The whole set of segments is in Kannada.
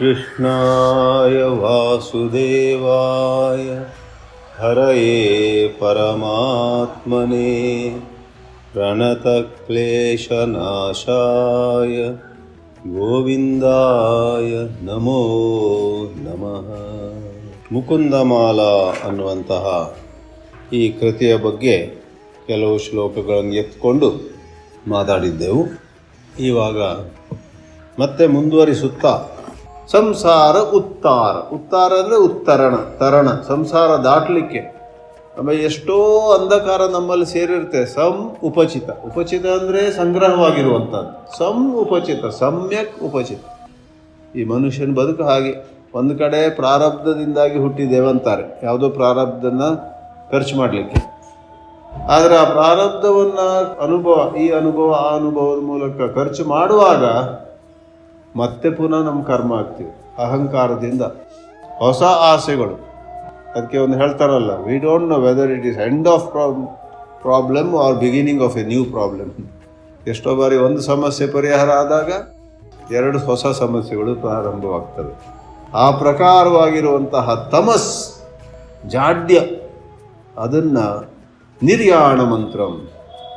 कृष्णाय वासुदेवाय हरये परमात्मने प्रणतक्लेशनाशाय ಗೋವಿಂದಾಯ ನಮೋ ನಮಃ. ಮುಕುಂದಮಾಲಾ ಅನ್ನುವಂತಹ ಈ ಕೃತಿಯ ಬಗ್ಗೆ ಕೆಲವು ಶ್ಲೋಕಗಳನ್ನು ಎತ್ಕೊಂಡು ಮಾತಾಡಿದ್ದೆವು. ಇವಾಗ ಮತ್ತೆ ಮುಂದುವರಿಸುತ್ತಾ ಸಂಸಾರ ಉತ್ತಾರ ಅಂದರೆ ತರಣ ಸಂಸಾರ ದಾಟಲಿಕ್ಕೆ ಆಮೇಲೆ ಎಷ್ಟೋ ಅಂಧಕಾರ ನಮ್ಮಲ್ಲಿ ಸೇರಿರುತ್ತೆ. ಉಪಚಿತ ಅಂದರೆ ಸಂಗ್ರಹವಾಗಿರುವಂಥದ್ದು. ಉಪಚಿತ ಸಮ್ಯಕ್ ಉಪಚಿತ. ಈ ಮನುಷ್ಯನ ಬದುಕು ಹಾಗೆ, ಒಂದು ಕಡೆ ಪ್ರಾರಬ್ಧದಿಂದಾಗಿ ಹುಟ್ಟಿದ್ದೇವಂತಾರೆ, ಯಾವುದೋ ಪ್ರಾರಬ್ಧನ ಖರ್ಚು ಮಾಡಲಿಕ್ಕೆ. ಆದರೆ ಆ ಪ್ರಾರಬ್ಧವನ್ನು ಈ ಅನುಭವ ಆ ಅನುಭವದ ಮೂಲಕ ಖರ್ಚು ಮಾಡುವಾಗ ಮತ್ತೆ ಪುನಃ ನಮ್ಮ ಕರ್ಮ ಆಗ್ತೀವಿ ಅಹಂಕಾರದಿಂದ. ಹೊಸ ಆಸೆಗಳು, ಅದಕ್ಕೆ ಒಂದು ಹೇಳ್ತಾರಲ್ಲ, we don't know whether it is end of problem or beginning of a new problem. ಎಷ್ಟೋ ಬಾರಿ ಒಂದು ಸಮಸ್ಯೆ ಪರಿಹಾರ ಆದಾಗ ಎರಡು ಹೊಸ ಸಮಸ್ಯೆಗಳು ಪ್ರಾರಂಭವಾಗ್ತವೆ. ಆ ಪ್ರಕಾರವಾಗಿರುವಂತಹ ತಮಸ್ ಜಾಡ್ಯ, ಅದನ್ನು ನಿರ್ಯಾಣ ಮಂತ್ರಂ,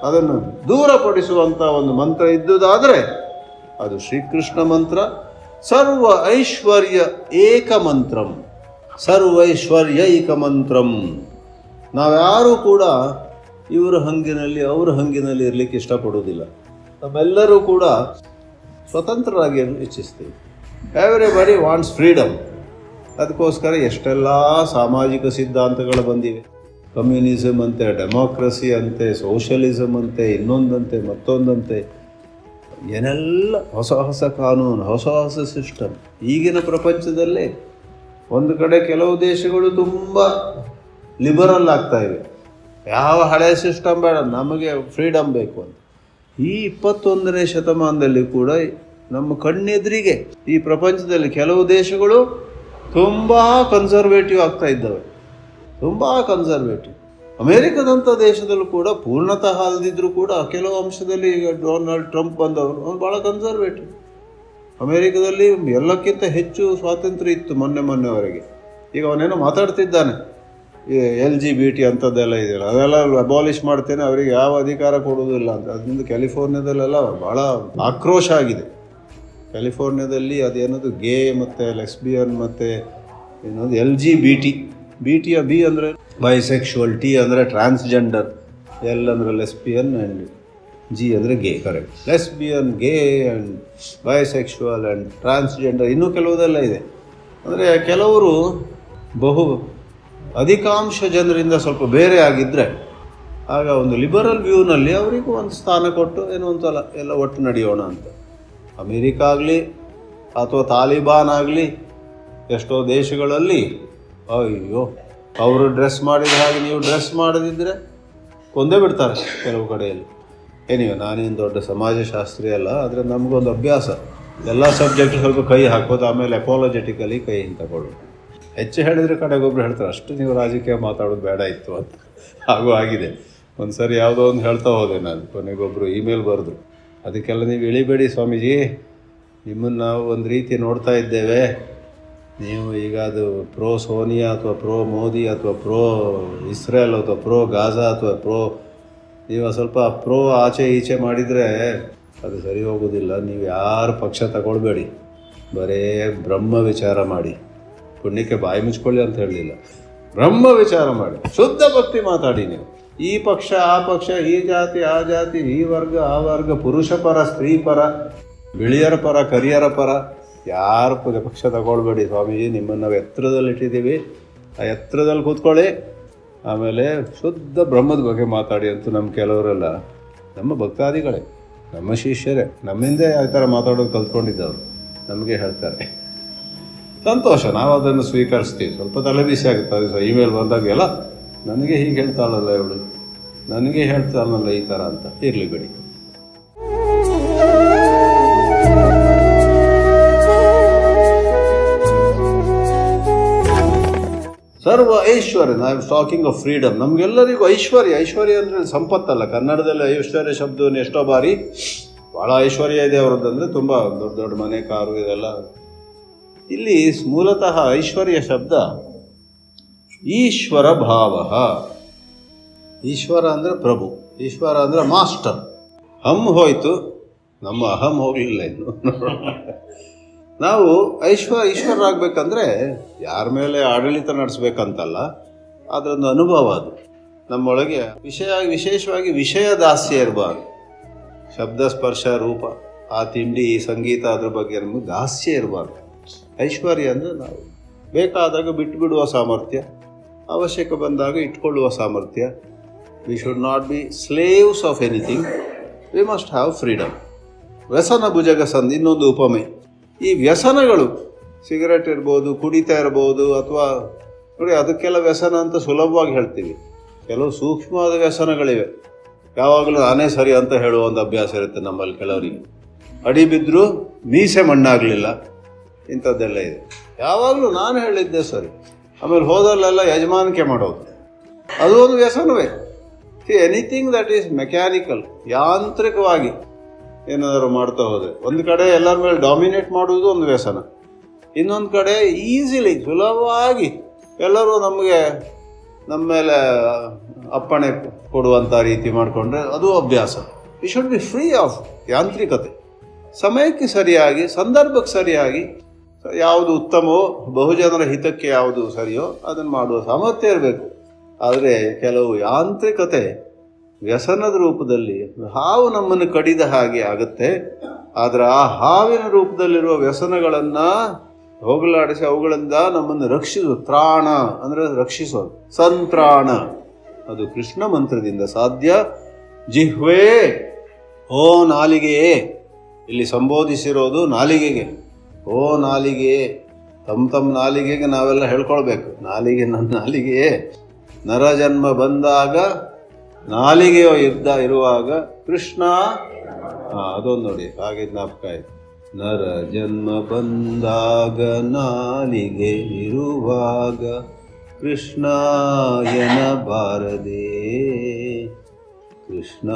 ಅದನ್ನು ದೂರಪಡಿಸುವಂಥ ಒಂದು ಮಂತ್ರ ಇದ್ದುದಾದರೆ ಅದು ಶ್ರೀಕೃಷ್ಣ ಮಂತ್ರ. ಸರ್ವ ಐಶ್ವರ್ಯ ಏಕ ಮಂತ್ರಂ, ಸರ್ವೈಶ್ವರ್ಯೈಕ ಮಂತ್ರಂ. ನಾವ್ಯಾರೂ ಕೂಡ ಇವರ ಹಂಗಿನಲ್ಲಿ ಅವರ ಹಂಗಿನಲ್ಲಿ ಇರಲಿಕ್ಕೆ ಇಷ್ಟಪಡುವುದಿಲ್ಲ. ನಮ್ಮೆಲ್ಲರೂ ಕೂಡ ಸ್ವತಂತ್ರರಾಗಿ ಇಚ್ಛಿಸ್ತೀವಿ. Everybody wants freedom. ಅದಕ್ಕೋಸ್ಕರ ಎಷ್ಟೆಲ್ಲ ಸಾಮಾಜಿಕ ಸಿದ್ಧಾಂತಗಳು ಬಂದಿವೆ. ಕಮ್ಯುನಿಸಮ್ ಅಂತೆ, ಡೆಮೋಕ್ರಸಿ ಅಂತೆ, ಸೋಷಲಿಸಮ್ ಅಂತೆ, ಇನ್ನೊಂದಂತೆ ಮತ್ತೊಂದಂತೆ, ಏನೆಲ್ಲ ಹೊಸ ಹೊಸ ಕಾನೂನು, ಹೊಸ ಹೊಸ ಸಿಸ್ಟಮ್. ಈಗಿನ ಪ್ರಪಂಚದಲ್ಲೇ ಒಂದು ಕಡೆ ಕೆಲವು ದೇಶಗಳು ತುಂಬ ಲಿಬರಲ್ ಆಗ್ತಾ ಇವೆ. ಯಾವ ಹಳೆಯ ಸಿಸ್ಟಮ್ ಬೇಡ, ನಮಗೆ ಫ್ರೀಡಮ್ ಬೇಕು ಅಂತ. ಈ 21ನೇ ಶತಮಾನದಲ್ಲಿ ಕೂಡ ನಮ್ಮ ಕಣ್ಣೆದುರಿಗೆ ಈ ಪ್ರಪಂಚದಲ್ಲಿ ಕೆಲವು ದೇಶಗಳು ತುಂಬ ಕನ್ಸರ್ವೇಟಿವ್ ಆಗ್ತಾ ಇದ್ದಾವೆ, ತುಂಬ ಕನ್ಸರ್ವೇಟಿವ್. ಅಮೇರಿಕದಂಥ ದೇಶದಲ್ಲೂ ಕೂಡ ಪೂರ್ಣತಃ ಅಲ್ಲದಿದ್ದರೂ ಕೂಡ ಕೆಲವು ಅಂಶದಲ್ಲಿ, ಈಗ ಡೊನಾಲ್ಡ್ ಟ್ರಂಪ್ ಬಂದವರು, ಅವನು ಭಾಳ ಕನ್ಸರ್ವೇಟಿವ್. ಅಮೇರಿಕದಲ್ಲಿ ಎಲ್ಲಕ್ಕಿಂತ ಹೆಚ್ಚು ಸ್ವಾತಂತ್ರ್ಯ ಇತ್ತು ಮೊನ್ನೆವರೆಗೆ. ಈಗ ಅವನೇನೋ ಮಾತಾಡ್ತಿದ್ದಾನೆ, LGBT ಅಂಥದ್ದೆಲ್ಲ ಇದೆಯಲ್ಲ, ಅದೆಲ್ಲ ಅಬಾಲಿಷ್ ಮಾಡ್ತೇನೆ, ಅವರಿಗೆ ಯಾವ ಅಧಿಕಾರ ಕೊಡುವುದಿಲ್ಲ ಅಂತ. ಅದರಿಂದ ಕ್ಯಾಲಿಫೋರ್ನಿಯಾದಲ್ಲೆಲ್ಲ ಭಾಳ ಆಕ್ರೋಶ ಆಗಿದೆ. ಕ್ಯಾಲಿಫೋರ್ನಿಯಾದಲ್ಲಿ ಅದೇನದು ಗೇ ಮತ್ತು ಲೆಸ್ಬಿಯನ್ ಮತ್ತು ಏನದು LGBT, BTಯ ಬಿ ಅಂದರೆ ಬೈಸೆಕ್ಷುವಲ್, T ಅಂದರೆ ಟ್ರಾನ್ಸ್ಜೆಂಡರ್, L ಅಂದರೆ ಲೆಸ್ಬಿಯನ್ ಆ್ಯಂಡ್ G ಅಂದರೆ ಗೇ. ಕರೆಕ್ಟ್. ಲೆಸ್ಬಿಯನ್, ಗೇ ಆ್ಯಂಡ್ ಬೈಸೆಕ್ಷುವಲ್ ಆ್ಯಂಡ್ ಟ್ರಾನ್ಸ್ಜೆಂಡರ್, ಇನ್ನೂ ಕೆಲವುದೆಲ್ಲ ಇದೆ. ಅಂದರೆ ಕೆಲವರು ಅಧಿಕಾಂಶ ಜನರಿಂದ ಸ್ವಲ್ಪ ಬೇರೆ ಆಗಿದ್ದರೆ ಆಗ ಒಂದು ಲಿಬರಲ್ ವ್ಯೂನಲ್ಲಿ ಅವರಿಗೂ ಒಂದು ಸ್ಥಾನ ಕೊಟ್ಟು ಏನೋ ಒಂದ್ಸಲ ಎಲ್ಲ ಒಟ್ಟು ನಡೆಯೋಣ ಅಂತ. ಅಮೇರಿಕ ಆಗಲಿ ಅಥವಾ ತಾಲಿಬಾನ್ ಆಗಲಿ ಎಷ್ಟೋ ದೇಶಗಳಲ್ಲಿ ಅಯ್ಯೋ ಅವರು ಡ್ರೆಸ್ ಮಾಡಿದ ಹಾಗೆ ನೀವು ಡ್ರೆಸ್ ಮಾಡದಿದ್ದರೆ ಕೊಂದೇ ಬಿಡ್ತಾರೆ ಕೆಲವು ಕಡೆಯಲ್ಲಿ. ಏನಿವೆ, ನಾನೇನು ದೊಡ್ಡ ಸಮಾಜಶಾಸ್ತ್ರಿ ಅಲ್ಲ, ಆದರೆ ನಮಗೊಂದು ಅಭ್ಯಾಸ, ಎಲ್ಲ ಸಬ್ಜೆಕ್ಟ್ ಸ್ವಲ್ಪ ಕೈ ಹಾಕೋದು, ಆಮೇಲೆ ಅಪಾಲಜೆಟಿಕಲಿ ಕೈ ತಗೊಳ್ಳೋದು. ಹೆಚ್ಚು ಹೇಳಿದರೆ ಕಡೆಗೊಬ್ಬರು ಹೇಳ್ತಾರೆ, ಅಷ್ಟು ನೀವು ರಾಜಕೀಯ ಮಾತಾಡೋದು ಬೇಡ ಇತ್ತು ಅಂತ. ಹಾಗೂ ಆಗಿದೆ. ಒಂದು ಸರಿ ಯಾವುದೋ ಒಂದು ಹೇಳ್ತಾ ಹೋದೆ ನಾನು, ಕೊನೆಗೊಬ್ಬರು ಇಮೇಲ್ ಬರೆದ್ರು, ಅದಕ್ಕೆಲ್ಲ ನೀವು ಇಳಿಬೇಡಿ ಸ್ವಾಮೀಜಿ, ನಿಮ್ಮನ್ನು ನಾವು ಒಂದು ರೀತಿ ನೋಡ್ತಾ ಇದ್ದೇವೆ, ನೀವು ಈಗ ಅದು ಪ್ರೋ ಸೋನಿಯಾ ಅಥವಾ ಪ್ರೋ ಮೋದಿ ಅಥವಾ ಪ್ರೋ ಇಸ್ರೇಲ್ ಅಥವಾ ಪ್ರೋ ಗಾಜಾ ಅಥವಾ ನೀವು ಸ್ವಲ್ಪ ಪ್ರೋ ಆಚೆ ಈಚೆ ಮಾಡಿದರೆ ಅದು ಸರಿ ಹೋಗೋದಿಲ್ಲ. ನೀವು ಯಾರು ಪಕ್ಷ ತಗೊಳ್ಬೇಡಿ, ಬರೇ ಬ್ರಹ್ಮ ವಿಚಾರ ಮಾಡಿ. ಪುಣ್ಯಕ್ಕೆ ಬಾಯಿ ಮುಚ್ಕೊಳ್ಳಿ ಅಂತ ಹೇಳಲಿಲ್ಲ, ಬ್ರಹ್ಮ ವಿಚಾರ ಮಾಡಿ, ಶುದ್ಧ ಭಕ್ತಿ ಮಾತಾಡಿ. ನೀವು ಈ ಪಕ್ಷ ಆ ಪಕ್ಷ, ಈ ಜಾತಿ ಆ ಜಾತಿ, ಈ ವರ್ಗ ಆ ವರ್ಗ, ಪುರುಷ ಪರ ಸ್ತ್ರೀ ಪರ, ಬಿಳಿಯರ ಪರ ಕರಿಯರ ಪರ, ಯಾರು ಪಕ್ಷ ತಗೊಳ್ಬೇಡಿ ಸ್ವಾಮೀಜಿ, ನಿಮ್ಮನ್ನು ನಾವು ಎತ್ತರದಲ್ಲಿಟ್ಟಿದ್ದೀವಿ, ಆ ಎತ್ತರದಲ್ಲಿ ಕೂತ್ಕೊಳ್ಳಿ, ಆಮೇಲೆ ಶುದ್ಧ ಬ್ರಹ್ಮದ ಬಗ್ಗೆ ಮಾತಾಡಿ ಅಂತ ನಮ್ಮ ಕೆಲವರೆಲ್ಲ ನಮ್ಮ ಭಕ್ತಾದಿಗಳೇ, ನಮ್ಮ ಶಿಷ್ಯರೇ, ನಮ್ಮಿಂದೇ ಆ ಥರ ಮಾತಾಡೋದು ಕಲ್ತ್ಕೊಂಡಿದ್ದವರು ನಮಗೆ ಹೇಳ್ತಾರೆ. ಸಂತೋಷ, ನಾವು ಅದನ್ನು ಸ್ವೀಕರಿಸ್ತೀವಿ. ಸ್ವಲ್ಪ ತಲೆ ಬಿಸಿ ಆಗುತ್ತೆ ಇಮೇಲ್ ಬಂದಾಗೆಲ್ಲ, ನನಗೆ ಹೀಗೆ ಹೇಳ್ತಾಳಲ್ಲ ಇವಳು, ನನಗೆ ಹೇಳ್ತಾಳಲ್ಲ ಈ ಥರ ಅಂತ. ಇರಲಿ ಬಿಡಿ. ಸರ್ವ ಐಶ್ವರ್ಯ, I am talking of freedom. ನಮಗೆಲ್ಲರಿಗೂ ಐಶ್ವರ್ಯ ಅಂದರೆ ಸಂಪತ್ತಲ್ಲ. ಕನ್ನಡದಲ್ಲಿ ಐಶ್ವರ್ಯ ಶಬ್ದವನ್ನು ಎಷ್ಟೋ ಬಾರಿ ಭಾಳ ಐಶ್ವರ್ಯ ಇದೆ ಅವರದ್ದಂದರೆ ತುಂಬ ದೊಡ್ಡ ದೊಡ್ಡ ಮನೆ, ಕಾರು, ಇದೆಲ್ಲ ಇಲ್ಲಿ ಮೂಲತಃ ಐಶ್ವರ್ಯ ಶಬ್ದ ಈಶ್ವರ ಭಾವ. ಈಶ್ವರ ಅಂದರೆ ಪ್ರಭು, ಈಶ್ವರ ಅಂದರೆ ಮಾಸ್ಟರ್. ಹೋಯಿತು, ನಮ್ಮ ಅಹಂ ಹೋಗಲಿಲ್ಲ ಇನ್ನು. ನಾವು ಈಶ್ವರರಾಗಬೇಕಂದ್ರೆ ಯಾರ ಮೇಲೆ ಆಡಳಿತ ನಡೆಸ್ಬೇಕಂತಲ್ಲ, ಅದರೊಂದು ಅನುಭವ. ಅದು ನಮ್ಮೊಳಗೆ ವಿಶೇಷವಾಗಿ ವಿಷಯ ದಾಸ್ಯ ಇರಬಾರ್ದು. ಶಬ್ದ ಸ್ಪರ್ಶ ರೂಪ, ಆ ತಿಂಡಿ ಈ ಸಂಗೀತ, ಅದ್ರ ಬಗ್ಗೆ ನಮಗೆ ದಾಸ್ಯ ಇರಬಾರ್ದು. ಐಶ್ವರ್ಯ ಅಂದರೆ ನಾವು ಬೇಕಾದಾಗ ಬಿಟ್ಟುಬಿಡುವ ಸಾಮರ್ಥ್ಯ, ಅವಶ್ಯಕ ಬಂದಾಗ ಇಟ್ಕೊಳ್ಳುವ ಸಾಮರ್ಥ್ಯ. We should not be slaves of anything, we must have freedom. ವ್ಯಸನ ಭುಜಗಸಂದ್ ಇನ್ನೊಂದು ಉಪಮೆ. ಈ ವ್ಯಸನಗಳು ಸಿಗರೆಟ್ ಇರ್ಬೋದು, ಕುಡಿತಾ ಇರ್ಬೋದು, ಅಥವಾ ನೋಡಿ ಅದಕ್ಕೆಲ್ಲ ವ್ಯಸನ ಅಂತ ಸುಲಭವಾಗಿ ಹೇಳ್ತೀವಿ. ಕೆಲವು ಸೂಕ್ಷ್ಮವಾದ ವ್ಯಸನಗಳಿವೆ. ಯಾವಾಗಲೂ ನಾನೇ ಸರಿ ಅಂತ ಹೇಳುವ ಒಂದು ಅಭ್ಯಾಸ ಇರುತ್ತೆ ನಮ್ಮಲ್ಲಿ ಕೆಲವರಿಗೆ. ಅಡಿ ಬಿದ್ದರೂ ಮೀಸೆ ಮಣ್ಣಾಗಲಿಲ್ಲ, ಇಂಥದ್ದೆಲ್ಲ ಇದೆ. ಯಾವಾಗಲೂ ನಾನು ಹೇಳಿದ್ದೆ ಸರಿ, ಆಮೇಲೆ ಹೋದಲ್ಲೆಲ್ಲ ಯಜಮಾನಿಕೆ ಮಾಡೋದು, ಅದು ಒಂದು ವ್ಯಸನವೇ. ಎನಿಥಿಂಗ್ ದಟ್ ಈಸ್ ಮೆಕ್ಯಾನಿಕಲ್, ಯಾಂತ್ರಿಕವಾಗಿ ಏನಾದರೂ ಮಾಡ್ತಾ ಹೋದರೆ, ಒಂದು ಕಡೆ ಎಲ್ಲರ ಮೇಲೆ ಡಾಮಿನೇಟ್ ಮಾಡುವುದು ಒಂದು ವ್ಯಸನ, ಇನ್ನೊಂದು ಕಡೆ ಈಸಿಲಿ ಸುಲಭವಾಗಿ ಎಲ್ಲರೂ ನಮ್ಮ ಮೇಲೆ ಅಪ್ಪಣೆ ಕೊಡುವಂಥ ರೀತಿ ಮಾಡಿಕೊಂಡ್ರೆ ಅದು ಅಭ್ಯಾಸ. We should be free of ಯಾಂತ್ರಿಕತೆ. ಸಮಯಕ್ಕೆ ಸರಿಯಾಗಿ, ಸಂದರ್ಭಕ್ಕೆ ಸರಿಯಾಗಿ ಯಾವುದು ಉತ್ತಮವೋ, ಬಹುಜನರ ಹಿತಕ್ಕೆ ಯಾವುದು ಸರಿಯೋ ಅದನ್ನು ಮಾಡುವ ಸಾಮರ್ಥ್ಯ ಇರಬೇಕು. ಆದರೆ ಕೆಲವು ಯಾಂತ್ರಿಕತೆ ವ್ಯಸನದ ರೂಪದಲ್ಲಿ ಹಾವು ನಮ್ಮನ್ನು ಕಡಿದ ಹಾಗೆ ಆಗುತ್ತೆ. ಆದರೆ ಆ ಹಾವಿನ ರೂಪದಲ್ಲಿರುವ ವ್ಯಸನಗಳನ್ನು ಹೋಗಲಾಡಿಸಿ ಅವುಗಳಿಂದ ನಮ್ಮನ್ನು ರಕ್ಷಿಸೋದು. ತ್ರಾಣ ಅಂದರೆ ರಕ್ಷಿಸೋದು, ಸಂತ್ರಾಣ. ಅದು ಕೃಷ್ಣ ಮಂತ್ರದಿಂದ ಸಾಧ್ಯ. ಜಿಹ್ವೆ, ಓ ನಾಲಿಗೆಯೇ, ಇಲ್ಲಿ ಸಂಬೋಧಿಸಿರೋದು ನಾಲಿಗೆಗೆ. ಓ ನಾಲಿಗೆಯೇ, ತಮ್ಮ ನಾಲಿಗೆಗೆ ನಾವೆಲ್ಲ ಹೇಳ್ಕೊಳ್ಬೇಕು, ನಾಲಿಗೆ ನನ್ನ ನಾಲಿಗೆಯೇ. ನರಜನ್ಮ ಬಂದಾಗ ನಾಲಿಗೆಯೋ ಇರುವಾಗ ಕೃಷ್ಣ, ಅದೊಂದು ನೋಡಿ ಹಾಗೆ ಜ್ಞಾಪಕ ಆಯ್ತು. ನರ ಜನ್ಮ ಬಂದಾಗ ನಾಲಿಗೆ ಇರುವಾಗ ಕೃಷ್ಣ ಎನ್ನಬಾರದೆ, ಕೃಷ್ಣ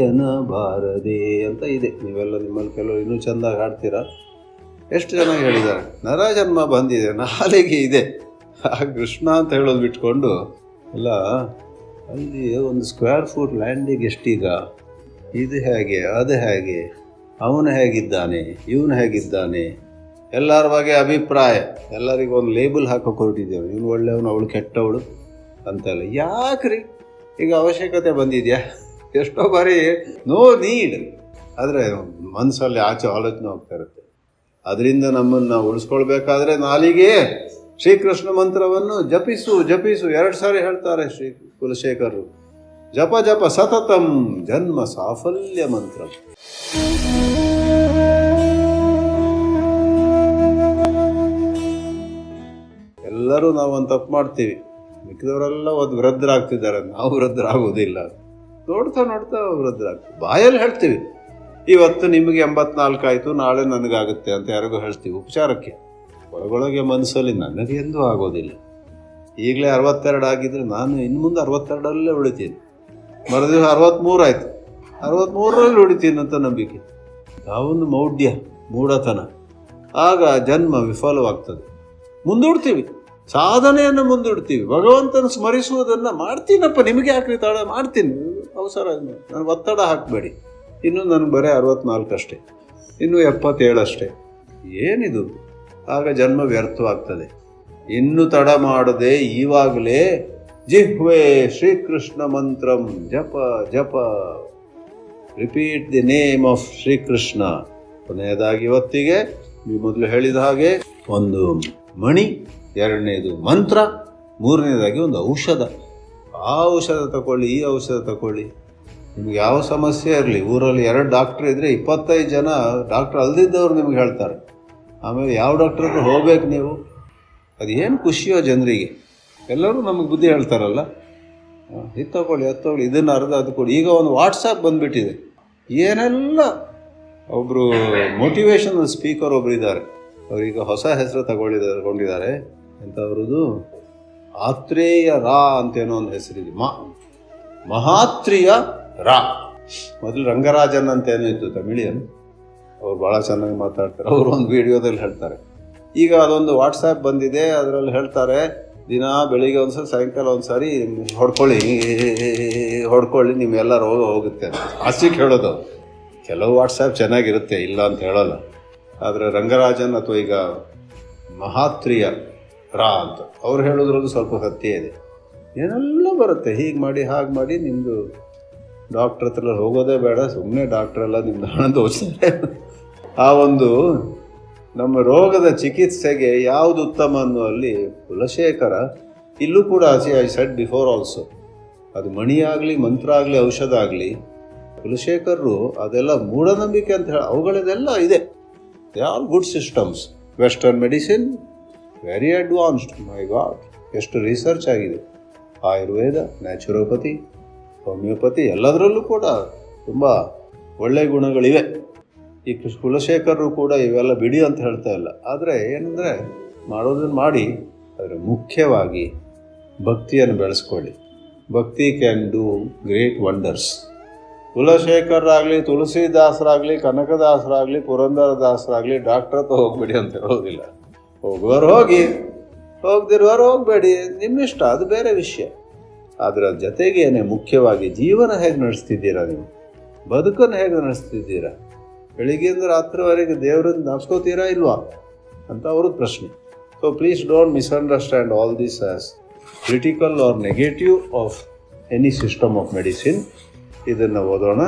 ಎನ್ನಬಾರದೆ ಅಂತ ಇದೆ. ನೀವೆಲ್ಲ ನಿಮ್ಮಲ್ಲಿ ಕೆಲವರು ಇನ್ನೂ ಚೆಂದಾಗಿ ಹಾಡ್ತೀರಾ. ಎಷ್ಟು ಚೆನ್ನಾಗಿ ಹೇಳಿದ್ದಾರೆ. ನರ ಜನ್ಮ ಬಂದಿದೆ, ನಾಲಿಗೆ ಇದೆ, ಆ ಕೃಷ್ಣ ಅಂತ ಹೇಳೋದು ಬಿಟ್ಕೊಂಡು ಎಲ್ಲ ಅಲ್ಲಿ ಒಂದು ಸ್ಕ್ವೇರ್ ಫೂಟ್ ಲ್ಯಾಂಡಿಗೆ ಎಷ್ಟೀಗ, ಇದು ಹೇಗೆ, ಅದು ಹೇಗೆ, ಅವನು ಹೇಗಿದ್ದಾನೆ, ಇವನು ಹೇಗಿದ್ದಾನೆ, ಎಲ್ಲರ ಬಗ್ಗೆ ಅಭಿಪ್ರಾಯ, ಎಲ್ಲರಿಗೂ ಒಂದು ಲೇಬಲ್ ಹಾಕೋಕೆ ಹೊರಟಿದ್ದೇವೆ. ಇವನು ಒಳ್ಳೆಯವನು, ಅವಳು ಕೆಟ್ಟವಳು ಅಂತೆಲ್ಲ. ಯಾಕ್ರಿ ಈಗ ಅವಶ್ಯಕತೆ ಬಂದಿದೆಯಾ? ಎಷ್ಟೋ ಬಾರಿ ನೋ ನೀಡ್, ಆದರೆ ಮನಸ್ಸಲ್ಲಿ ಆಚೆ ಆಲೋಚನೆ ಹೋಗ್ತಾ ಇರುತ್ತೆ. ಅದರಿಂದ ನಮ್ಮನ್ನು ಉಳಿಸ್ಕೊಳ್ಬೇಕಾದ್ರೆ ನಾಲಿಗೆ ಶ್ರೀಕೃಷ್ಣ ಮಂತ್ರವನ್ನು ಜಪಿಸು 2 ಸಾರಿ ಹೇಳ್ತಾರೆ ಶ್ರೀ ಕುಲಶೇಖರರು. ಜಪ ಜಪ ಸತತಂ ಜನ್ಮ ಸಾಫಲ್ಯ ಮಂತ್ರ. ಎಲ್ಲರೂ ನಾವು ಒಂದು ತಪ್ಪು ಮಾಡ್ತೀವಿ. ಮಿಕ್ಕಿದವರೆಲ್ಲ ಒಂದು ವೃದ್ಧರಾಗ್ತಿದ್ದಾರೆ, ನಾವು ವೃದ್ಧರಾಗೋದಿಲ್ಲ. ನೋಡ್ತಾ ವೃದ್ಧರಾಗ್ತೀವಿ. ಬಾಯಲ್ಲಿ ಹೇಳ್ತೀವಿ, ಇವತ್ತು ನಿಮಗೆ 84 ಆಯಿತು, ನಾಳೆ ನನಗಾಗುತ್ತೆ ಅಂತ ಯಾರಿಗೂ ಹೇಳ್ತೀವಿ ಉಪಚಾರಕ್ಕೆ. ಒಳಗೊಳಗೆ ಮನಸ್ಸಲ್ಲಿ ನನಗೆ ಎಂದೂ ಆಗೋದಿಲ್ಲ. ಈಗಲೇ 62 ಆಗಿದ್ರೆ ನಾನು ಇನ್ನು ಮುಂದೆ 62ರಲ್ಲೇ ಉಳಿತೀನಿ. ಮರುದಿವಸ 63 ಆಯಿತು, 63ರಲ್ಲಿ ಉಳಿತೀನಿ ಅಂತ ನಂಬಿಕೆ. ಯಾವೊಂದು ಮೌಢ್ಯ, ಮೂಢತನ. ಆಗ ಜನ್ಮ ವಿಫಲವಾಗ್ತದೆ. ಮುಂದೂಡ್ತೀವಿ, ಸಾಧನೆಯನ್ನು ಮುಂದೂಡ್ತೀವಿ. ಭಗವಂತನ ಸ್ಮರಿಸುವುದನ್ನು ಮಾಡ್ತೀನಪ್ಪ, ನಿಮಗೆ ಯಾಕ್ರಿ ತಾಳ, ಮಾಡ್ತೀನಿ, ಅವಸರ, ನನಗೆ ಒತ್ತಡ ಹಾಕಬೇಡಿ. ಇನ್ನು ನನಗೆ ಬರೀ 64 ಅಷ್ಟೇ, ಇನ್ನೂ 77 ಅಷ್ಟೇ, ಏನಿದು? ಆಗ ಜನ್ಮ ವ್ಯರ್ಥವಾಗ್ತದೆ. ಇನ್ನು ತಡ ಮಾಡದೆ ಈವಾಗಲೇ ಜಿಹ್ವೆ ಶ್ರೀಕೃಷ್ಣ ಮಂತ್ರಂ ಜಪ ಜಪ, repeat the name of Shri Krishna. ಕೊನೆಯದಾಗಿ ಇವತ್ತಿಗೆ ನೀವು ಮೊದಲು ಹೇಳಿದ ಹಾಗೆ ಒಂದು ಮಣಿ, 2ನೇದು ಮಂತ್ರ, 3ನೇದಾಗಿ ಒಂದು ಔಷಧ. ಆ ಔಷಧ ತಗೊಳ್ಳಿ, ಈ ಔಷಧ ತಗೊಳ್ಳಿ. ನಿಮ್ಗೆ ಯಾವ ಸಮಸ್ಯೆ ಇರಲಿ, ಊರಲ್ಲಿ 2 ಡಾಕ್ಟ್ರ್ ಇದ್ದರೆ 25 ಜನ ಡಾಕ್ಟ್ರ್ ಅಲ್ದಿದ್ದವ್ರು ನಿಮ್ಗೆ ಹೇಳ್ತಾರೆ. ಆಮೇಲೆ ಯಾವ ಡಾಕ್ಟ್ರ್ ಹತ್ರ ಹೋಗ್ಬೇಕು ನೀವು? ಅದು ಏನು ಖುಷಿಯೋ ಜನರಿಗೆ. ಎಲ್ಲರೂ ನಮಗೆ ಬುದ್ಧಿ ಹೇಳ್ತಾರಲ್ಲ, ಇದು ತಗೊಳ್ಳಿ, ಇದನ್ನು ಅರ್ಧ ಅದು ಕೊಡಿ. ಈಗ ಒಂದು ವಾಟ್ಸಪ್ ಬಂದುಬಿಟ್ಟಿದೆ, ಏನೆಲ್ಲ. ಒಬ್ಬರು ಮೋಟಿವೇಶನಲ್ ಸ್ಪೀಕರ್ ಒಬ್ರು ಇದ್ದಾರೆ, ಅವರೀಗ ಹೊಸ ಹೆಸರು ತಗೊಂಡಿದ್ದಾರೆ. ಎಂಥವ್ರದ್ದು ಆತ್ರೇಯ ರಾ ಅಂತೇನೋ ಒಂದು ಹೆಸರಿದೆ, ಮಹಾತ್ರಿಯ ರಾ. ಮೊದಲು ರಂಗರಾಜನ್ ಅಂತೇನೋ ಇತ್ತು, ತಮಿಳಿಯನ್. ಅವ್ರು ಭಾಳ ಚೆನ್ನಾಗಿ ಮಾತಾಡ್ತಾರೆ. ಅವರು ಒಂದು ವಿಡಿಯೋದಲ್ಲಿ ಹೇಳ್ತಾರೆ, ಈಗ ಅದೊಂದು ವಾಟ್ಸಾಪ್ ಬಂದಿದೆ, ಅದರಲ್ಲಿ ಹೇಳ್ತಾರೆ ದಿನ ಬೆಳಿಗ್ಗೆ ಒಂದ್ಸರಿ ಸಾಯಂಕಾಲ ಒಂದ್ಸಾರಿ ಹೊಡ್ಕೊಳ್ಳಿ ನಿಮ್ಮೆಲ್ಲ ರೋಗ ಹೋಗುತ್ತೆ ಅಂತ ಹಾಸ್ಯಕ್ಕೆ ಹೇಳೋದು. ಕೆಲವು ವಾಟ್ಸಾಪ್ ಚೆನ್ನಾಗಿರುತ್ತೆ, ಇಲ್ಲ ಅಂತ ಹೇಳೋಲ್ಲ. ಆದರೆ ರಂಗರಾಜನ್ ಅಥವಾ ಈಗ ಮಹಾತ್ರಿಯ ಅಂತ ಅವ್ರು ಹೇಳೋದ್ರಲ್ಲೂ ಸ್ವಲ್ಪ ಸತ್ಯ ಇದೆ. ಏನೆಲ್ಲ ಬರುತ್ತೆ, ಹೀಗೆ ಮಾಡಿ ಹಾಗೆ ಮಾಡಿ ನಿಮ್ಮದು ಡಾಕ್ಟ್ರ್ ಹತ್ರ ಹೋಗೋದೇ ಬೇಡ, ಸುಮ್ಮನೆ ಡಾಕ್ಟ್ರೆಲ್ಲ ನಿಮ್ದು ಹಣ ದೋಚ್ತಾರೆ. ಆ ಒಂದು ನಮ್ಮ ರೋಗದ ಚಿಕಿತ್ಸೆಗೆ ಯಾವುದು ಉತ್ತಮ ಅನ್ನುವಲ್ಲಿ ಕುಲಶೇಖರ ಇಲ್ಲೂ ಕೂಡ ಐ ಸೆಡ್ ಬಿಫೋರ್ ಆಲ್ಸೋ, ಅದು ಮಣಿ ಆಗಲಿ ಮಂತ್ರ ಆಗಲಿ ಔಷಧ ಆಗಲಿ, ಕುಲಶೇಖರರು ಅದೆಲ್ಲ ಮೂಢನಂಬಿಕೆ ಅಂತ ಹೇಳಿ ಅವುಗಳದೆಲ್ಲ ಇದೆ. They are good systems. Western medicine very advanced. My god, ಎಷ್ಟು ರಿಸರ್ಚ್ ಆಗಿದೆ. ಆಯುರ್ವೇದ, ನ್ಯಾಚುರೋಪತಿ, ಹೋಮಿಯೋಪತಿ ಎಲ್ಲದರಲ್ಲೂ ಕೂಡ ತುಂಬ ಒಳ್ಳೆಯ ಗುಣಗಳಿವೆ. ಈ ಕುಲಶೇಖರರು ಕೂಡ ಇವೆಲ್ಲ ಬಿಡಿ ಅಂತ ಹೇಳ್ತಾ ಇಲ್ಲ. ಆದರೆ ಏನಂದರೆ ಮಾಡೋದನ್ನು ಮಾಡಿ, ಆದರೆ ಮುಖ್ಯವಾಗಿ ಭಕ್ತಿಯನ್ನು ಬೆಳೆಸ್ಕೊಳ್ಳಿ. ಭಕ್ತಿ ಕ್ಯಾನ್ ಡೂ ಗ್ರೇಟ್ ವಂಡರ್ಸ್. ಕುಲಶೇಖರರಾಗಲಿ, ತುಳಸಿದಾಸರಾಗಲಿ, ಕನಕದಾಸರಾಗಲಿ, ಪುರಂದರದಾಸರಾಗಲಿ ಡಾಕ್ಟ್ರ್ ಹತ್ರ ಹೋಗ್ಬೇಡಿ ಅಂತ ಹೇಳೋದಿಲ್ಲ. ಹೋಗುವರು ಹೋಗಿ, ಹೋಗ್ದಿರುವರು ಹೋಗಬೇಡಿ, ನಿಮ್ಮಿಷ್ಟ, ಅದು ಬೇರೆ ವಿಷಯ. ಅದರ ಜೊತೆಗೇನೆ ಮುಖ್ಯವಾಗಿ ಜೀವನ ಹೇಗೆ ನಡೆಸ್ತಿದ್ದೀರಾ, ನೀವು ಬದುಕನ್ನು ಹೇಗೆ ನಡೆಸ್ತಿದ್ದೀರಾ, ಬೆಳಿಗ್ಗೆಯಿಂದ ರಾತ್ರಿವರೆಗೆ ದೇವರನ್ನು ನಾಪ್ಸ್ಕೋತೀರಾ ಇಲ್ವಾ ಅಂತ ಅವ್ರದ್ದು ಪ್ರಶ್ನೆ. So please don't misunderstand all this as critical or negative of any system of medicine. ಇದನ್ನು ಓದೋಣ.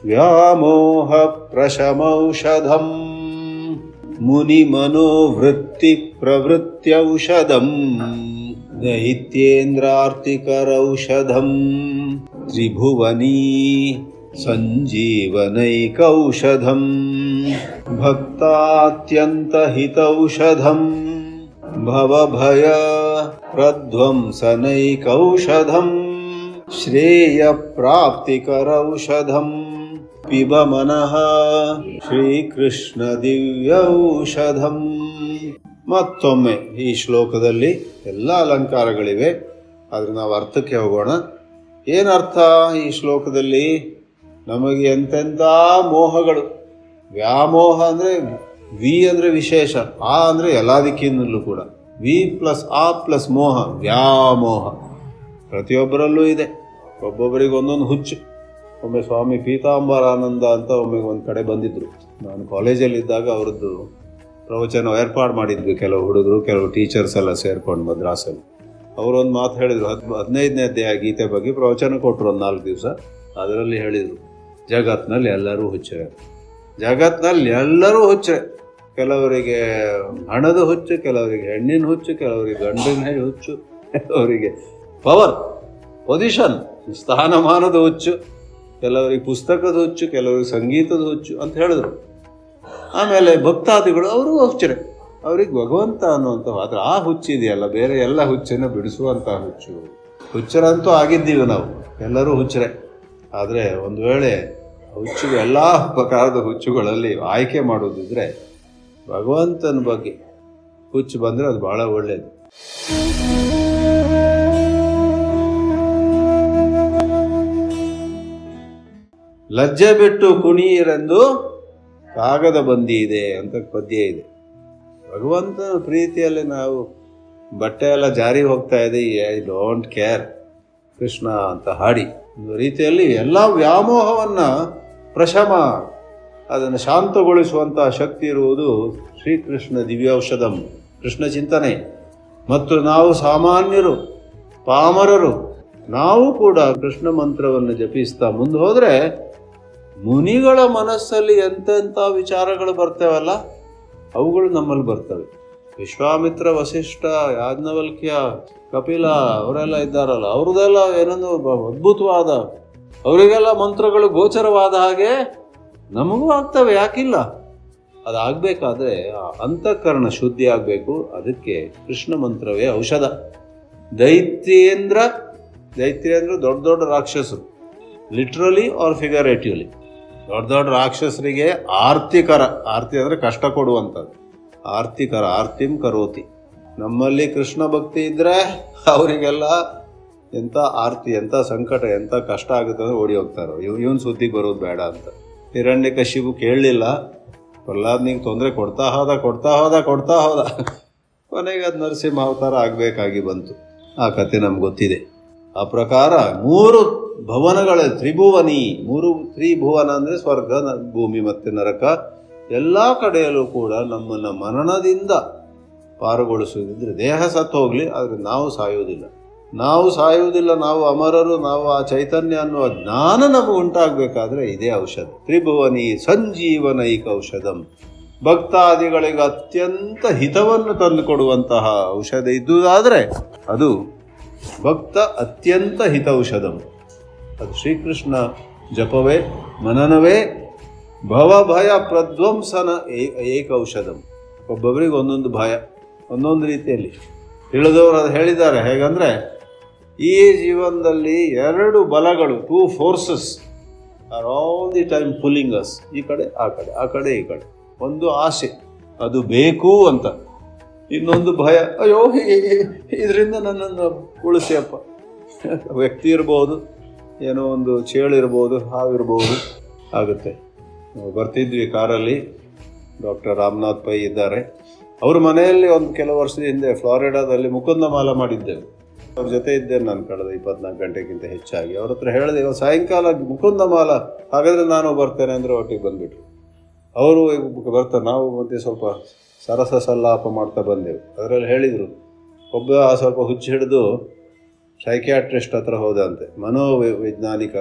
ವ್ಯಾಮೋಹ ಪ್ರಶಮೌಷಧಂ ಮುನಿ ಮನೋವೃತ್ತಿ ಪ್ರವೃತ್ಯೌಷಧಂ ದೈತ್ಯೇಂದ್ರಾರ್ತಿಕರೌಷಧಂ ತ್ರಿಭುವನೀ ಸಂಜೀವನೈಕೌಷಧಂ ಭಕ್ತಾತ್ಯಂತಹಿತೌಷಧಂ ಭವಭಯ ಪ್ರಧ್ವಂಸನೈಕೌಷಧಂ ಶ್ರೇಯಪ್ರಾಪ್ತಿಕರೌಷಧಂ ಪಿಬ ಮನಃ ಶ್ರೀಕೃಷ್ಣ ದಿವ್ಯೌಷಧಂ. ಮತ್ತೊಮ್ಮೆ ಈ ಶ್ಲೋಕದಲ್ಲಿ ಎಲ್ಲ ಅಲಂಕಾರಗಳಿವೆ, ಆದರೆ ನಾವು ಅರ್ಥಕ್ಕೆ ಹೋಗೋಣ. ಏನರ್ಥ ಈ ಶ್ಲೋಕದಲ್ಲಿ? ನಮಗೆ ಎಂತೆಂಥ ಮೋಹಗಳು. ವ್ಯಾಮೋಹ ಅಂದರೆ ವಿ ಅಂದರೆ ವಿಶೇಷ, ಆ ಅಂದರೆ ಎಲ್ಲ ದಿಕ್ಕಿನಲ್ಲೂ ಕೂಡ. ವಿ ಪ್ಲಸ್ ಆ ಪ್ಲಸ್ ಮೋಹ, ವ್ಯಾಮೋಹ ಪ್ರತಿಯೊಬ್ಬರಲ್ಲೂ ಇದೆ. ಒಬ್ಬೊಬ್ಬರಿಗೆ ಒಂದೊಂದು ಹುಚ್ಚು. ಒಮ್ಮೆ ಸ್ವಾಮಿ ಪೀತಾಂಬರಾನಂದ ಅಂತ ಒಮ್ಮೆ ಒಂದು ಕಡೆ ಬಂದಿದ್ದರು. ನಾನು ಕಾಲೇಜಲ್ಲಿದ್ದಾಗ ಅವರದ್ದು ಪ್ರವಚನ ಏರ್ಪಾಡು ಮಾಡಿದ್ವಿ. ಕೆಲವು ಹುಡುಗರು, ಕೆಲವು ಟೀಚರ್ಸ್ ಎಲ್ಲ ಸೇರ್ಕೊಂಡು ಮದ್ರಾಸಲ್ಲಿ. ಅವರೊಂದು ಮಾತು ಹೇಳಿದರು. 15ನೇ ಅಧ್ಯಾಯ ಗೀತೆ ಬಗ್ಗೆ ಪ್ರವಚನ ಕೊಟ್ಟರು ಒಂದು 4 ದಿವಸ. ಅದರಲ್ಲಿ ಹೇಳಿದರು, ಜಗತ್ತಿನಲ್ಲಿ ಎಲ್ಲರೂ ಹುಚ್ಚರೆ, ಜಗತ್ತಿನಲ್ಲಿ ಎಲ್ಲರೂ ಹುಚ್ಚರೆ. ಕೆಲವರಿಗೆ ಹಣದ ಹುಚ್ಚು, ಕೆಲವರಿಗೆ ಹೆಣ್ಣಿನ ಹುಚ್ಚು, ಕೆಲವರಿಗೆ ಗಂಡಿನ ಹುಚ್ಚು, ಕೆಲವರಿಗೆ ಪವರ್ ಪೊಸಿಷನ್ ಸ್ಥಾನಮಾನದ ಹುಚ್ಚು, ಕೆಲವರಿಗೆ ಪುಸ್ತಕದ ಹುಚ್ಚು, ಕೆಲವರಿಗೆ ಸಂಗೀತದ ಹುಚ್ಚು ಅಂತ ಹೇಳಿದ್ರು. ಆಮೇಲೆ ಭಕ್ತಾದಿಗಳು ಅವರು ಹುಚ್ಚರೆ, ಅವ್ರಿಗೆ ಭಗವಂತ ಅನ್ನುವಂಥ. ಆದರೆ ಆ ಹುಚ್ಚಿದೆಯಲ್ಲ, ಬೇರೆ ಎಲ್ಲ ಹುಚ್ಚನ್ನು ಬಿಡಿಸುವಂಥ ಹುಚ್ಚು. ಹುಚ್ಚರಂತೂ ಆಗಿದ್ದೀವಿ ನಾವು, ಎಲ್ಲರೂ ಹುಚ್ಚರೆ. ಆದರೆ ಒಂದು ವೇಳೆ ಹುಚ್ಚು ಎಲ್ಲ ಪ್ರಕಾರದ ಹುಚ್ಚುಗಳಲ್ಲಿ ಆಯ್ಕೆ ಮಾಡೋದಿದ್ರೆ ಭಗವಂತನ ಬಗ್ಗೆ ಹುಚ್ಚು ಬಂದರೆ ಅದು ಭಾಳ ಒಳ್ಳೆಯದು. ಲಜ್ಜೆ ಬಿಟ್ಟು ಕುಣಿಯಿರೆಂದು ಕಾಗದ ಬಂದಿ ಇದೆ ಅಂತ ಪದ್ಯ ಇದೆ. ಭಗವಂತನ ಪ್ರೀತಿಯಲ್ಲಿ ನಾವು ಬಟ್ಟೆ ಎಲ್ಲ ಜಾರಿ ಹೋಗ್ತಾ ಇದೆ, ಐ ಡೋಂಟ್ ಕೇರ್ ಕೃಷ್ಣ ಅಂತ ಹಾಡಿ ಒಂದು ರೀತಿಯಲ್ಲಿ ಎಲ್ಲ ವ್ಯಾಮೋಹವನ್ನು ಪ್ರಶಮ, ಅದನ್ನು ಶಾಂತಗೊಳಿಸುವಂಥ ಶಕ್ತಿ ಇರುವುದು ಶ್ರೀಕೃಷ್ಣ ದಿವ್ಯೌಷಧಂ, ಕೃಷ್ಣ ಚಿಂತನೆ. ಮತ್ತು ನಾವು ಸಾಮಾನ್ಯರು, ಪಾಮರರು, ನಾವು ಕೂಡ ಕೃಷ್ಣ ಮಂತ್ರವನ್ನು ಜಪಿಸ್ತಾ ಮುಂದೆ ಹೋದರೆ ಮುನಿಗಳ ಮನಸ್ಸಲ್ಲಿ ಎಂತೆಂಥ ವಿಚಾರಗಳು ಬರ್ತೇವಲ್ಲ, ಅವುಗಳು ನಮ್ಮಲ್ಲಿ ಬರ್ತವೆ. ವಿಶ್ವಾಮಿತ್ರ, ವಸಿಷ್ಠ, ಯಾಜ್ಞವಲ್ಕ್ಯ, ಕಪಿಲ ಅವರೆಲ್ಲ ಇದ್ದಾರಲ್ಲ, ಅವ್ರದ್ದೆಲ್ಲ ಏನೊಂದು ಅದ್ಭುತವಾದ, ಅವರಿಗೆಲ್ಲ ಮಂತ್ರಗಳು ಗೋಚರವಾದ ಹಾಗೆ ನಮಗೂ ಆಗ್ತವೆ, ಯಾಕಿಲ್ಲ? ಅದಾಗಬೇಕಾದ್ರೆ ಆ ಅಂತಃಕರಣ ಶುದ್ಧಿ ಆಗಬೇಕು. ಅದಕ್ಕೆ ಕೃಷ್ಣ ಮಂತ್ರವೇ ಔಷಧ. ದೈತ್ಯೇಂದ್ರ ದೊಡ್ಡ ದೊಡ್ಡ ರಾಕ್ಷಸರು, ಲಿಟ್ರಲಿ ಆರ್ ಫಿಗರೇಟಿವ್ಲಿ. ದೊಡ್ಡ ದೊಡ್ಡ ರಾಕ್ಷಸರಿಗೆ ಆರ್ತಿಕರ, ಆರ್ತಿ ಅಂದರೆ ಕಷ್ಟ ಕೊಡುವಂಥದ್ದು, ಆರ್ತಿಕರ, ಆರ್ತಿಂ ಕರೋತಿ. ನಮ್ಮಲ್ಲಿ ಕೃಷ್ಣ ಭಕ್ತಿ ಇದ್ದರೆ ಅವರಿಗೆಲ್ಲ ಎಂಥ ಆರ್ತಿ, ಎಂಥ ಸಂಕಟ, ಎಂಥ ಕಷ್ಟ ಆಗುತ್ತೆ ಅಂದರೆ ಓಡಿ ಹೋಗ್ತಾರೆ. ಇವನ್ ಸುದ್ದಿಗೆ ಬರೋದು ಬೇಡ ಅಂತ. ಹಿರಣ್ಯಕಶಿಪು ಕೇಳಲಿಲ್ಲ, ಪ್ರಹ್ಲಾದನಿಗೆ ತೊಂದರೆ ಕೊಡ್ತಾ ಹೋದ ಕೊನೆಗೆ ಅದು ನರಸಿಂಹ ಅವತಾರ ಆಗಬೇಕಾಗಿ ಬಂತು. ಆ ಕತೆ ನಮ್ಗೆ ಗೊತ್ತಿದೆ. ಆ ಪ್ರಕಾರ 3 ಭುವನಗಳ ತ್ರಿಭುವನಿ, 3 ತ್ರಿಭುವನ ಅಂದರೆ ಸ್ವರ್ಗ, ಭೂಮಿ ಮತ್ತು ನರಕ, ಎಲ್ಲ ಕಡೆಯಲ್ಲೂ ಕೂಡ ನಮ್ಮನ್ನು ಮರಣದಿಂದ ಪಾರುಗೊಳಿಸುವುದಿದ್ರೆ ದೇಹ ಸತ್ತು ಹೋಗಲಿ, ಆದರೆ ನಾವು ಸಾಯುವುದಿಲ್ಲ, ನಾವು ಅಮರರು, ನಾವು ಆ ಚೈತನ್ಯ ಅನ್ನುವ ಜ್ಞಾನ ನಮಗೆ ಉಂಟಾಗಬೇಕಾದ್ರೆ ಇದೇ ಔಷಧ. ತ್ರಿಭುವನಿ ಸಂಜೀವನೈಕ ಔಷಧಂ, ಭಕ್ತಾದಿಗಳಿಗೆ ಅತ್ಯಂತ ಹಿತವನ್ನು ತಂದುಕೊಡುವಂತಹ ಔಷಧ ಇದ್ದುದಾದರೆ ಅದು ಭಕ್ತ ಅತ್ಯಂತ ಹಿತೌಷಧಂ. ಅದು ಶ್ರೀಕೃಷ್ಣ ಜಪವೇ, ಮನನವೇ, ಭವಭಯ ಪ್ರಧ್ವಂಸನ ಏಕೌಷಧಂ. ಒಬ್ಬೊಬ್ಬರಿಗೆ ಒಂದೊಂದು ಭಯ, ಒಂದೊಂದು ರೀತಿಯಲ್ಲಿ ತಿಳಿದವರು ಅದು ಹೇಳಿದ್ದಾರೆ. ಹೇಗಂದರೆ, ಈ ಜೀವನದಲ್ಲಿ 2 ಬಲಗಳು, 2 forces are all the time pulling us, ಈ ಕಡೆ ಆ ಕಡೆ, ಆ ಕಡೆ ಈ ಕಡೆ. ಒಂದು ಆಸೆ, ಅದು ಬೇಕು ಅಂತ. ಇನ್ನೊಂದು ಭಯ, ಅಯ್ಯೋ ಇದರಿಂದ ನನ್ನನ್ನು ಉಳಿಸಿಯಪ್ಪ. ವ್ಯಕ್ತಿ ಇರ್ಬೋದು, ಏನೋ ಒಂದು ಚೇಳಿರ್ಬೋದು, ಹಾವಿರ್ಬೋದು, ಆಗುತ್ತೆ. ಬರ್ತಿದ್ವಿ ಕಾರಲ್ಲಿ, ಡಾಕ್ಟರ್ ರಾಮನಾಥ್ ಪೈ ಇದ್ದಾರೆ. ಅವ್ರ ಮನೆಯಲ್ಲಿ ಒಂದು ಕೆಲವು ವರ್ಷದ ಹಿಂದೆ ಫ್ಲಾರಿಡಾದಲ್ಲಿ ಮುಕುಂದಮಾಲ ಮಾಡಿದ್ದೆವು. ಅವ್ರ ಜೊತೆ ಇದ್ದೇನೆ ನಾನು ಕಳೆದ 24 ಗಂಟೆಗಿಂತ ಹೆಚ್ಚಾಗಿ. ಅವ್ರ ಹತ್ರ ಹೇಳಿದೆ, ಇವತ್ತು ಸಾಯಂಕಾಲ ಮುಕುಂದಮಾಲ, ಹಾಗಾದರೆ ನಾನು ಬರ್ತೇನೆ ಅಂದರೆ ಒಟ್ಟಿಗೆ ಬಂದುಬಿಟ್ರು. ಅವರು ಬರ್ತಾರೆ, ನಾವು ಮತ್ತೆ ಸ್ವಲ್ಪ ಸರಸ ಸಲ್ಲಾಪ ಮಾಡ್ತಾ ಬಂದೆವು. ಅದರಲ್ಲಿ ಹೇಳಿದರು, ಒಬ್ಬ ಸ್ವಲ್ಪ ಹುಚ್ಚು ಹಿಡಿದು ಸೈಕಿಯಾಟ್ರಿಸ್ಟ್ ಹತ್ರ ಹೋದಂತೆ, ಮನೋವೈಜ್ಞಾನಿಕ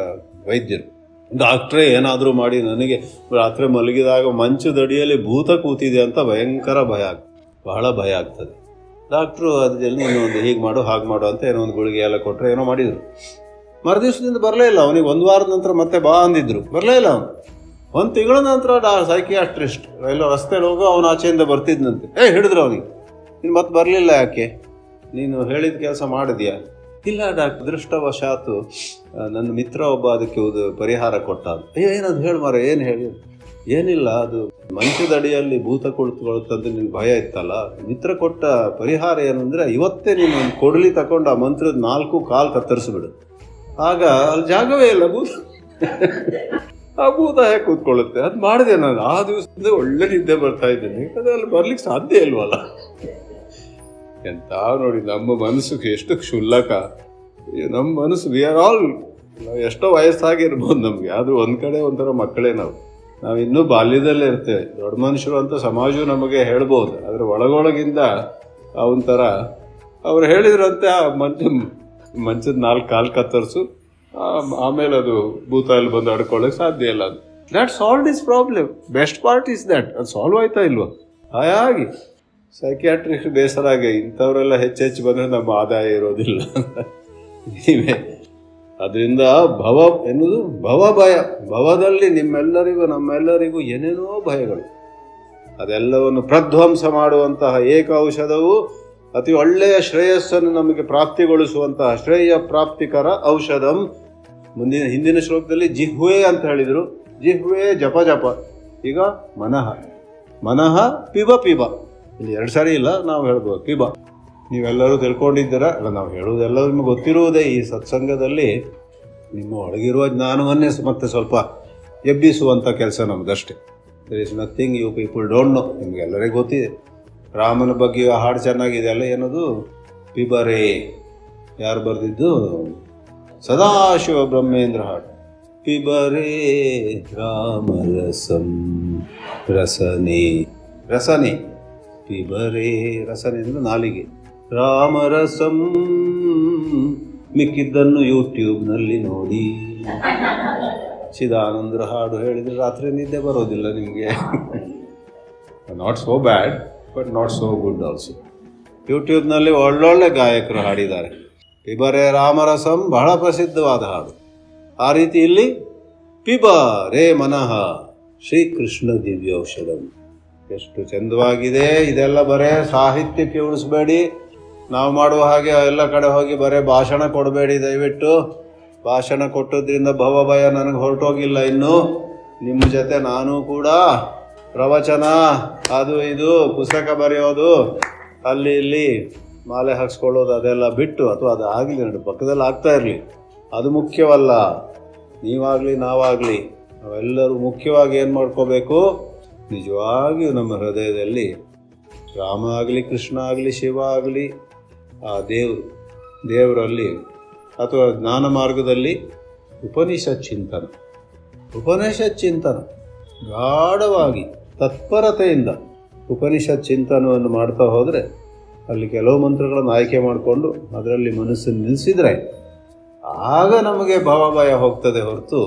ವೈದ್ಯರು. ಡಾಕ್ಟ್ರೇ ಏನಾದರೂ ಮಾಡಿ ನನಗೆ ರಾತ್ರಿ ಮಲಗಿದಾಗ ಮಂಚದಡಿಯಲ್ಲಿ ಭೂತ ಕೂತಿದೆ ಅಂತ ಭಯಂಕರ ಬಹಳ ಭಯ ಆಗ್ತದೆ. ಡಾಕ್ಟ್ರು ಅದರಲ್ಲಿ ಇನ್ನೊಂದು ಹೀಗೆ ಮಾಡು ಹಾಗೆ ಮಾಡು ಅಂತ ಏನೋ ಒಂದು ಗುಳಿಗೆ ಎಲ್ಲ ಕೊಟ್ಟರೆ ಏನೋ ಮಾಡಿದರು. ಮರುದಿವಸದಿಂದ ಬರಲೇ ಇಲ್ಲ. ಅವನಿಗೆ 1 ವಾರದ ನಂತರ ಮತ್ತೆ ಬಾ ಅಂದಿದ್ರು, ಬರಲೇ ಇಲ್ಲ ಅವನು. 1 ತಿಂಗಳ ನಂತರ ಸೈಕಿಯಾಟ್ರಿಸ್ಟ್ ಎಲ್ಲೋ ರಸ್ತೆಯಲ್ಲಿ ಹೋಗೋ ಅವನ ಆಚೆಯಿಂದ ಬರ್ತಿದ್ನಂತೆ. ಹಿಡಿದ್ರು ಅವನಿಗೆ, ನೀನು ಮತ್ತೆ ಬರಲಿಲ್ಲ, ಯಾಕೆ? ನೀನು ಹೇಳಿದ ಕೆಲಸ ಮಾಡಿದ್ಯಾ? ಇಲ್ಲ ಡಾಕ್ಟರ್, ಅದೃಷ್ಟವಶಾತು ನನ್ನ ಮಿತ್ರ ಒಬ್ಬ ಅದಕ್ಕೆ ಪರಿಹಾರ ಕೊಟ್ಟ. ಅಯ್ಯೋ ಏನದು ಹೇಳಿ ಮಾರ, ಏನು ಹೇಳಿ? ಏನಿಲ್ಲ, ಅದು ಮಂಚದ ಅಡಿಯಲ್ಲಿ ಭೂತ ಕುಳಿತುಕೊಳ್ಳುತ್ತಂತ ನಿನ್ಗೆ ಭಯ ಇತ್ತಲ್ಲ, ಮಿತ್ರ ಕೊಟ್ಟ ಪರಿಹಾರ ಏನಂದರೆ, ಇವತ್ತೇ ನೀನು ಒಂದು ಕೊಡಲಿ ತಗೊಂಡು ಆ ಮಂತ್ರದ 4 ಕಾಲು ಕತ್ತರಿಸ್ಬಿಡು, ಆಗ ಅಲ್ಲಿ ಜಾಗವೇ ಇಲ್ಲ, ಭೂತ ಆ ಭೂತ ಹೇಗೆ ಕೂತ್ಕೊಳ್ಳುತ್ತೆ. ಅದು ಮಾಡಿದೆ ನಾನು. ಆ ದಿವಸದಿಂದ ಒಳ್ಳೆ ನಿದ್ದೆ ಬರ್ತಾ ಇದ್ದೇನೆ. ಅದರಲ್ಲಿ ಬರ್ಲಿಕ್ಕೆ ಸಾಧ್ಯ ಇಲ್ವಲ್ಲ. ಎಂತ ನೋಡಿ, ನಮ್ಮ ಮನಸ್ಸಿಗೆ ಎಷ್ಟು ಕ್ಷುಲ್ಲಕ. ನಮ್ಮ ಮನಸ್ಸು, ವಿ ಆರ್ ಆಲ್, ನಾವು ಎಷ್ಟೋ ವಯಸ್ಸಾಗಿರ್ಬೋದು ನಮಗೆ, ಆದರೂ ಒಂದು ಕಡೆ ಒಂಥರ ಮಕ್ಕಳೇ ನಾವು ಇನ್ನೂ ಬಾಲ್ಯದಲ್ಲೇ ಇರ್ತೇವೆ. ದೊಡ್ಡ ಮನುಷ್ಯರು ಅಂತ ಸಮಾಜವು ನಮಗೆ ಹೇಳ್ಬೋದು, ಆದರೆ ಒಳಗೊಳಗಿಂದ ಒಂಥರ ಅವ್ರು ಹೇಳಿದ್ರಂತೆ, ಆ ಮಂಚದ 4 ಕಾಲು ಕತ್ತರಿಸು, ಆಮೇಲೆ ಅದು ಭೂತ ಅಲ್ಲಿ ಬಂದು ಅಡ್ಕೊಳ್ಳೋಕೆ ಸಾಧ್ಯ ಇಲ್ಲ. ಅದು that solve this problem. Best part is that, ಅದು ಸಾಲ್ವ್ ಆಯ್ತಾ ಇಲ್ವ? ಹಾಗಾಗಿ ಸೈಕಿಯಾಟ್ರಿಸ್ಟ್ ಬೇಸರಾಗಿ ಇಂಥವರೆಲ್ಲ ಹೆಚ್ಚೆಚ್ಚು ಬಂದರೆ ನಮ್ಮ ಆದಾಯ ಇರೋದಿಲ್ಲ. ಅದರಿಂದ ಭವ ಎನ್ನುವುದು ಭಯ. ಭವದಲ್ಲಿ ನಮ್ಮೆಲ್ಲರಿಗೂ ಏನೇನೋ ಭಯಗಳು, ಅದೆಲ್ಲವನ್ನು ಪ್ರಧ್ವಂಸ ಮಾಡುವಂತಹ ಏಕ ಔಷಧವು ಅತಿ ಒಳ್ಳೆಯ ಶ್ರೇಯಸ್ಸನ್ನು ನಮಗೆ ಪ್ರಾಪ್ತಿಗೊಳಿಸುವಂತಹ ಶ್ರೇಯ ಪ್ರಾಪ್ತಿಕರ ಔಷಧಂ. ಹಿಂದಿನ ಶ್ಲೋಕದಲ್ಲಿ ಜಿಹ್ವೆ ಅಂತ ಹೇಳಿದರು. ಜಿಹ್ವೆ ಜಪ. ಈಗ ಮನಃ ಪಿಬ. ಇಲ್ಲಿ 2 ಸಾರಿ ಇಲ್ಲ, ನಾವು ಹೇಳ್ಬೋದು ಪಿಬ. ನೀವೆಲ್ಲರೂ ತಿಳ್ಕೊಂಡಿದ್ದೀರ, ಅಲ್ಲ ನಾವು ಹೇಳುವುದೆಲ್ಲ ನಿಮಗೆ ಗೊತ್ತಿರುವುದೇ. ಈ ಸತ್ಸಂಗದಲ್ಲಿ ನಿಮ್ಮ ಒಳಗಿರುವ ಜ್ಞಾನವನ್ನೇ ಮತ್ತೆ ಸ್ವಲ್ಪ ಎಬ್ಬಿಸುವಂಥ ಕೆಲಸ ನಮ್ಮದಷ್ಟೇ. There is nothing you people don't know. ನಿಮಗೆಲ್ಲರಿಗೂ ಗೊತ್ತಿದೆ. ರಾಮನ ಬಗ್ಗೆ ಹಾಡು ಚೆನ್ನಾಗಿದೆ ಅಲ್ಲ, ಏನದು? ಪಿಬರೇ. ಯಾರು ಬರೆದಿದ್ದು? ಸದಾಶಿವ ಬ್ರಹ್ಮೇಂದ್ರ ಹಾಡು. ಪಿಬರೇ ರಾಮರಸಂ ರಸನೆ ಪಿಬರೇ. ರಸನೆ ಅಂದರೆ ನಾಲಿಗೆ. ರಾಮರಸಂ. ಮಿಕ್ಕಿದ್ದನ್ನು ಯೂಟ್ಯೂಬ್ನಲ್ಲಿ ನೋಡಿ. ಚಿದಾನಂದರ ಹಾಡು ಹೇಳಿದರೆ ರಾತ್ರಿ ನಿದ್ದೆ ಬರೋದಿಲ್ಲ ನಿಮಗೆ. Not so bad but not so good also. ಯೂಟ್ಯೂಬ್ನಲ್ಲಿ ಒಳ್ಳೊಳ್ಳೆ ಗಾಯಕರು ಹಾಡಿದ್ದಾರೆ. ಪಿಬರೇ ರಾಮರಸಂ ಬಹಳ ಪ್ರಸಿದ್ಧವಾದ ಹಾಡು. ಆ ರೀತಿ ಇಲ್ಲಿ ಪಿಬ ರೇ ಮನಃ ಶ್ರೀಕೃಷ್ಣ ದಿವ್ಯ ಔಷಧಂ. ಎಷ್ಟು ಚಂದವಾಗಿದೆ. ಇದೆಲ್ಲ ಬರೇ ಸಾಹಿತ್ಯಕ್ಕೆ ಉಳಿಸ್ಬೇಡಿ. ನಾವು ಮಾಡುವ ಹಾಗೆ ಎಲ್ಲ ಕಡೆ ಹೋಗಿ ಬರೇ ಭಾಷಣ ಕೊಡಬೇಡಿ ದಯವಿಟ್ಟು. ಭಾಷಣ ಕೊಟ್ಟದ್ರಿಂದ ಭಯ ನನಗೆ ಹೊರಟೋಗಿಲ್ಲ ಇನ್ನೂ. ನಿಮ್ಮ ಜೊತೆ ನಾನು ಕೂಡ ಪ್ರವಚನ ಅದು ಇದು ಪುಸ್ತಕ ಬರೆಯೋದು, ಅಲ್ಲಿ ಇಲ್ಲಿ ಮಾಲೆ ಹಾಕ್ಸ್ಕೊಳ್ಳೋದು ಅದೆಲ್ಲ ಬಿಟ್ಟು, ಅಥವಾ ಅದು ಆಗಲಿ ನೋಡಿ ಪಕ್ಕದಲ್ಲಿ ಆಗ್ತಾ ಇರಲಿ, ಅದು ಮುಖ್ಯವಲ್ಲ. ನೀವಾಗಲಿ ನಾವಾಗಲಿ ನಾವೆಲ್ಲರೂ ಮುಖ್ಯವಾಗಿ ಏನು ಮಾಡ್ಕೋಬೇಕು? ನಿಜವಾಗಿಯೂ ನಮ್ಮ ಹೃದಯದಲ್ಲಿ ರಾಮ ಆಗಲಿ, ಕೃಷ್ಣ ಆಗಲಿ, ಶಿವ ಆಗಲಿ, ಆ ದೇವರಲ್ಲಿ ಅಥವಾ ಜ್ಞಾನ ಮಾರ್ಗದಲ್ಲಿ ಉಪನಿಷತ್ ಚಿಂತನ ಗಾಢವಾಗಿ ತತ್ಪರತೆಯಿಂದ ಉಪನಿಷತ್ ಚಿಂತನವನ್ನು ಮಾಡ್ತಾ ಹೋದರೆ ಅಲ್ಲಿ ಕೆಲವು ಮಂತ್ರಗಳನ್ನು ಆಯ್ಕೆ ಮಾಡಿಕೊಂಡು ಅದರಲ್ಲಿ ಮನಸ್ಸನ್ನು ನಿಲ್ಲಿಸಿದರೆ ಆಗ ನಮಗೆ ಭವಭಯ ಹೋಗ್ತದೆ ಹೊರತು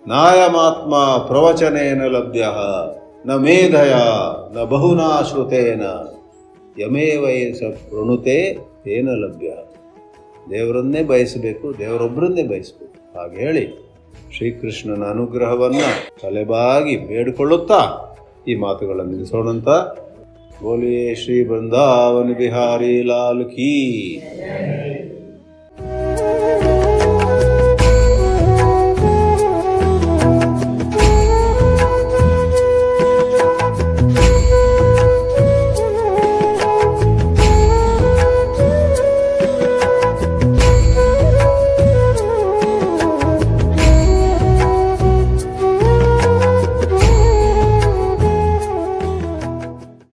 ನಾಯಮಾತ್ಮ ಪ್ರವಚನೇನ ಲಭ್ಯ ನ ಮೇಧಯ ನ ಬಹುನಾ ಶ್ರುತೇನ ಯಮೇವೈ ಸ ಪ್ರಣುತೆ ತೇನ ಲಭ್ಯ. ದೇವರನ್ನೇ ಬಯಸಬೇಕು, ದೇವರೊಬ್ಬರನ್ನೇ ಬಯಸಬೇಕು. ಹಾಗೆ ಹೇಳಿ ಶ್ರೀಕೃಷ್ಣನ ಅನುಗ್ರಹವನ್ನು ತಲೆಬಾಗಿ ಬೇಡಿಕೊಳ್ಳುತ್ತಾ ಈ ಮಾತುಗಳನ್ನು ನಿಲ್ಲಿಸೋಣಂತ. ಬೋಲಿಯೇ ಶ್ರೀ ಬೃಂದಾವನ ಬಿಹಾರಿ ಲಾಲ್ ಕೀ.